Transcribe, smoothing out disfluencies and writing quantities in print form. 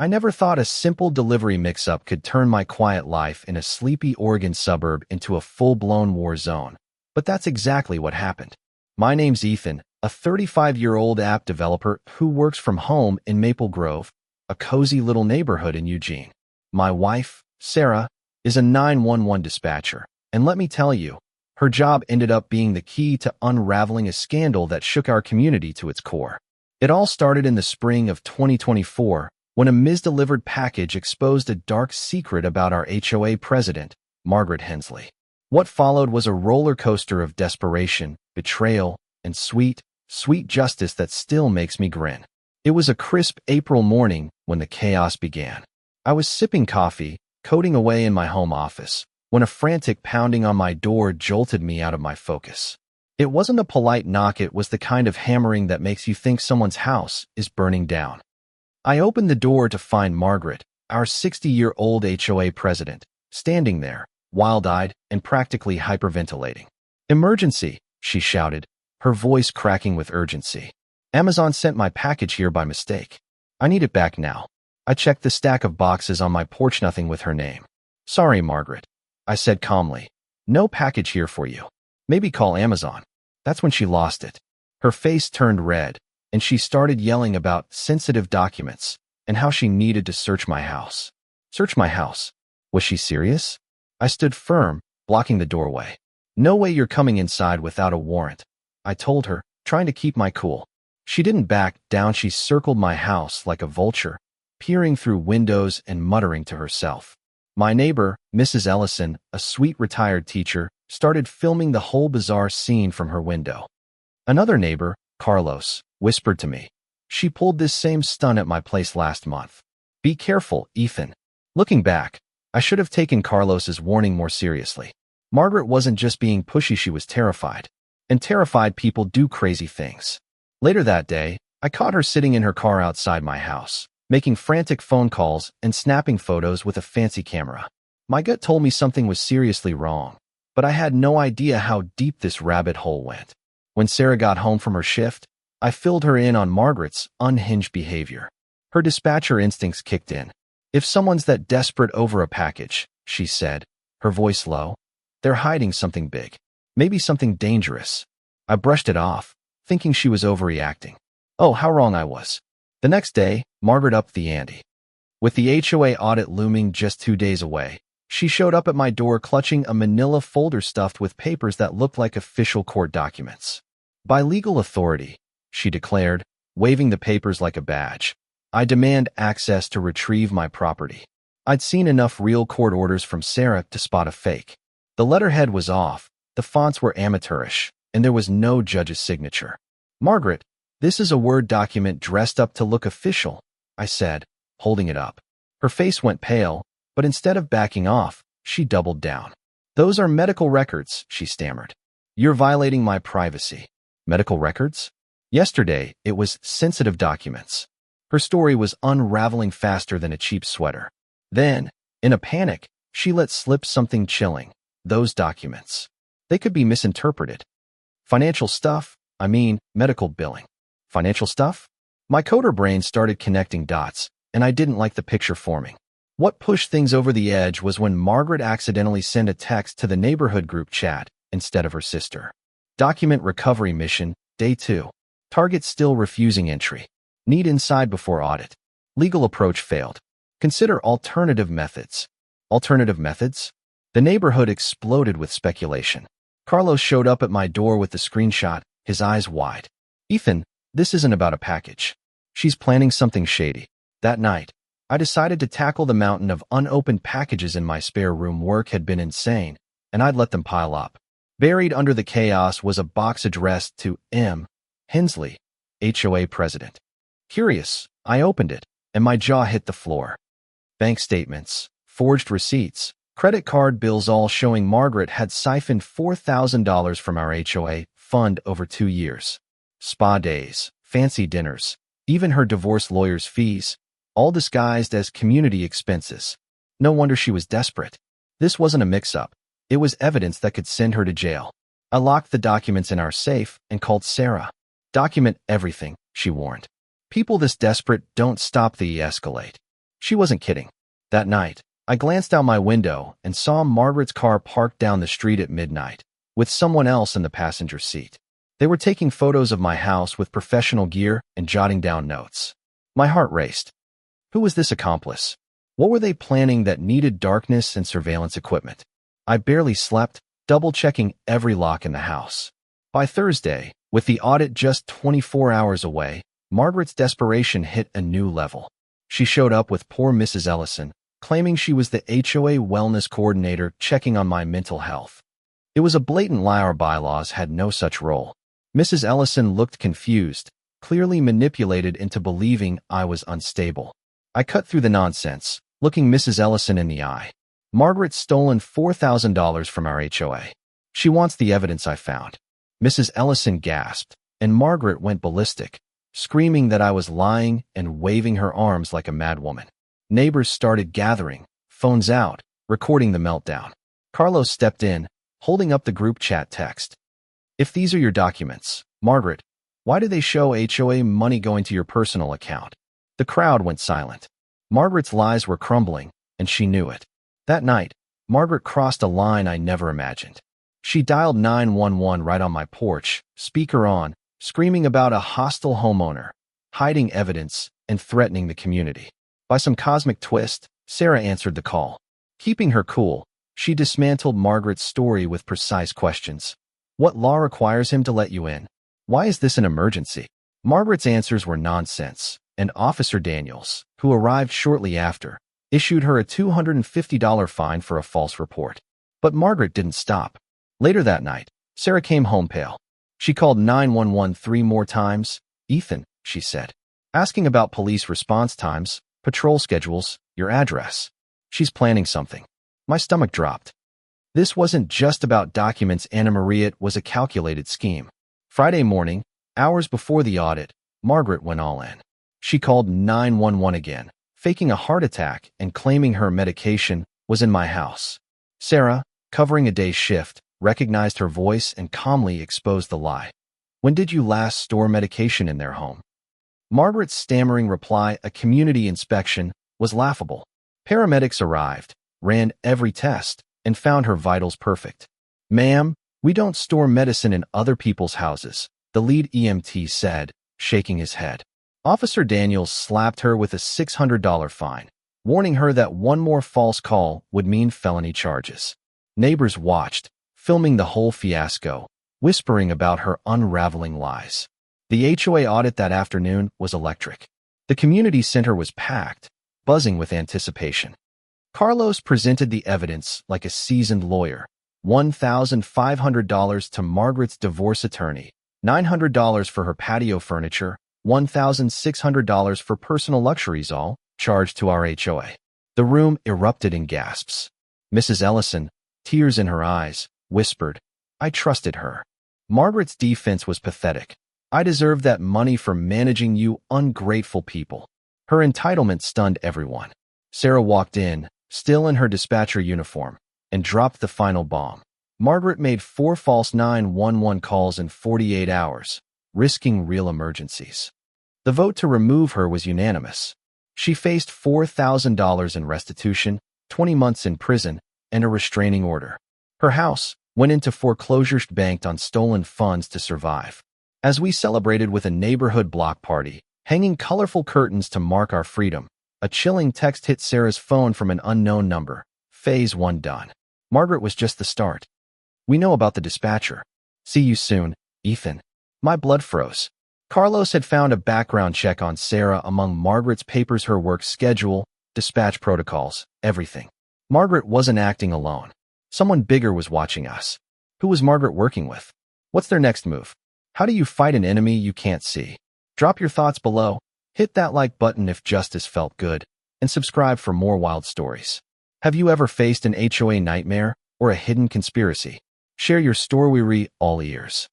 I never thought a simple delivery mix-up could turn my quiet life in a sleepy Oregon suburb into a full-blown war zone. But that's exactly what happened. My name's Ethan, a 35-year-old app developer who works from home in Maple Grove, a cozy little neighborhood in Eugene. My wife, Sarah, is a 911 dispatcher, and let me tell you, her job ended up being the key to unraveling a scandal that shook our community to its core. It all started in the spring of 2024, when a misdelivered package exposed a dark secret about our HOA president, Margaret Hensley. What followed was a roller coaster of desperation, betrayal, and sweet justice that still makes me grin. It was a crisp April morning when the chaos began. I was sipping coffee, coding away in my home office, when a frantic pounding on my door jolted me out of my focus. It wasn't a polite knock, it was the kind of hammering that makes you think someone's house is burning down. I opened the door to find Margaret, our 60-year-old HOA president, standing there, wild-eyed and practically hyperventilating. "Emergency," she shouted, her voice cracking with urgency. "Amazon sent my package here by mistake. I need it back now." I checked the stack of boxes on my porch, nothing with her name. "Sorry, Margaret," I said calmly. "No package here for you. Maybe call Amazon." That's when she lost it. Her face turned red, and she started yelling about sensitive documents and how she needed to search my house. Search my house? Was she serious? I stood firm, blocking the doorway. "No way you're coming inside without a warrant," I told her, trying to keep my cool. She didn't back down. She circled my house like a vulture, peering through windows and muttering to herself. My neighbor, Mrs. Ellison, a sweet retired teacher, started filming the whole bizarre scene from her window. Another neighbor, Carlos, whispered to me, "She pulled this same stunt at my place last month. Be careful, Ethan." Looking back, I should have taken Carlos's warning more seriously. Margaret wasn't just being pushy, she was terrified. And terrified people do crazy things. Later that day, I caught her sitting in her car outside my house, making frantic phone calls and snapping photos with a fancy camera. My gut told me something was seriously wrong, but I had no idea how deep this rabbit hole went. When Sarah got home from her shift, I filled her in on Margaret's unhinged behavior. Her dispatcher instincts kicked in. "If someone's that desperate over a package," she said, her voice low, "they're hiding something big. Maybe something dangerous." I brushed it off, thinking she was overreacting. Oh, how wrong I was. The next day, Margaret upped the ante. With the HOA audit looming just 2 days away, she showed up at my door clutching a manila folder stuffed with papers that looked like official court documents. "By legal authority," she declared, waving the papers like a badge, "I demand access to retrieve my property." I'd seen enough real court orders from Sarah to spot a fake. The letterhead was off, the fonts were amateurish, and there was no judge's signature. "Margaret, this is a Word document dressed up to look official," I said, holding it up. Her face went pale, but instead of backing off, she doubled down. "Those are medical records," she stammered. "You're violating my privacy." "Medical records?" "Yesterday, it was sensitive documents." Her story was unraveling faster than a cheap sweater. Then, in a panic, she let slip something chilling. "Those documents. They could be misinterpreted." "Financial stuff? I mean, medical billing." "Financial stuff?" My coder brain started connecting dots, and I didn't like the picture forming. What pushed things over the edge was when Margaret accidentally sent a text to the neighborhood group chat instead of her sister. "Document recovery mission, day 2. Target still refusing entry. Need inside before audit. Legal approach failed. Consider alternative methods." Alternative methods? The neighborhood exploded with speculation. Carlos showed up at my door with the screenshot, his eyes wide. "Ethan, this isn't about a package. She's planning something shady." That night, I decided to tackle the mountain of unopened packages in my spare room. Work had been insane, and I'd let them pile up. Buried under the chaos was a box addressed to M. Hensley, HOA president. Curious, I opened it, and my jaw hit the floor. Bank statements, forged receipts, credit card bills, all showing Margaret had siphoned $4,000 from our HOA fund over 2 years. Spa days, fancy dinners, even her divorce lawyer's fees, all disguised as community expenses. No wonder she was desperate. This wasn't a mix-up. It was evidence that could send her to jail. I locked the documents in our safe and called Sarah. "Document everything," she warned. "People this desperate don't stop the escalate." She wasn't kidding. That night, I glanced out my window and saw Margaret's car parked down the street at midnight, with someone else in the passenger seat. They were taking photos of my house with professional gear and jotting down notes. My heart raced. Who was this accomplice? What were they planning that needed darkness and surveillance equipment? I barely slept, double-checking every lock in the house. By Thursday, with the audit just 24 hours away, Margaret's desperation hit a new level. She showed up with poor Mrs. Ellison, claiming she was the HOA wellness coordinator checking on my mental health. It was a blatant lie. Our bylaws had no such role. Mrs. Ellison looked confused, clearly manipulated into believing I was unstable. I cut through the nonsense, looking Mrs. Ellison in the eye. Margaret's stolen $4,000 from our HOA. She wants the evidence I found. Mrs. Ellison gasped, and Margaret went ballistic, screaming that I was lying and waving her arms like a madwoman. Neighbors started gathering, phones out, recording the meltdown. Carlos stepped in, holding up the group chat text. If these are your documents, Margaret, why do they show HOA money going to your personal account? The crowd went silent. Margaret's lies were crumbling, and she knew it. That night, Margaret crossed a line I never imagined. She dialed 911 right on my porch, speaker on, screaming about a hostile homeowner, hiding evidence, and threatening the community. By some cosmic twist, Sarah answered the call. Keeping her cool, she dismantled Margaret's story with precise questions. What law requires him to let you in? Why is this an emergency? Margaret's answers were nonsense, and Officer Daniels, who arrived shortly after, issued her a $250 fine for a false report. But Margaret didn't stop. Later that night, Sarah came home pale. She called 911 3 more times. Ethan, she said, asking about police response times, patrol schedules, your address. She's planning something. My stomach dropped. This wasn't just about documents. Anna Maria, it was a calculated scheme. Friday morning, hours before the audit, Margaret went all in. She called 911 again, faking a heart attack and claiming her medication was in my house. Sarah, covering a day's shift, recognized her voice and calmly exposed the lie. When did you last store medication in their home? Margaret's stammering reply, a community inspection, was laughable. Paramedics arrived, ran every test, and found her vitals perfect. Ma'am, we don't store medicine in other people's houses, the lead EMT said, shaking his head. Officer Daniels slapped her with a $600 fine, warning her that one more false call would mean felony charges. Neighbors watched, filming the whole fiasco, whispering about her unraveling lies. The HOA audit that afternoon was electric. The community center was packed, buzzing with anticipation. Carlos presented the evidence like a seasoned lawyer. $1,500 to Margaret's divorce attorney, $900 for her patio furniture, $1,600 for personal luxuries, all charged to our HOA. The room erupted in gasps. Mrs. Ellison, tears in her eyes, whispered, I trusted her. Margaret's defense was pathetic. I deserve that money for managing you ungrateful people. Her entitlement stunned everyone. Sarah walked in, still in her dispatcher uniform, and dropped the final bomb. Margaret made 4 false 911 calls in 48 hours, risking real emergencies. The vote to remove her was unanimous. She faced $4,000 in restitution, 20 months in prison, and a restraining order. Her house went into foreclosure, banked on stolen funds to survive. As we celebrated with a neighborhood block party, hanging colorful curtains to mark our freedom, a chilling text hit Sarah's phone from an unknown number. Phase 1 done. Margaret was just the start. We know about the dispatcher. See you soon, Ethan. My blood froze. Carlos had found a background check on Sarah among Margaret's papers, her work schedule, dispatch protocols, everything. Margaret wasn't acting alone. Someone bigger was watching us. Who was Margaret working with? What's their next move? How do you fight an enemy you can't see? Drop your thoughts below, hit that like button if justice felt good, and subscribe for more wild stories. Have you ever faced an HOA nightmare or a hidden conspiracy? Share your story, we all ears.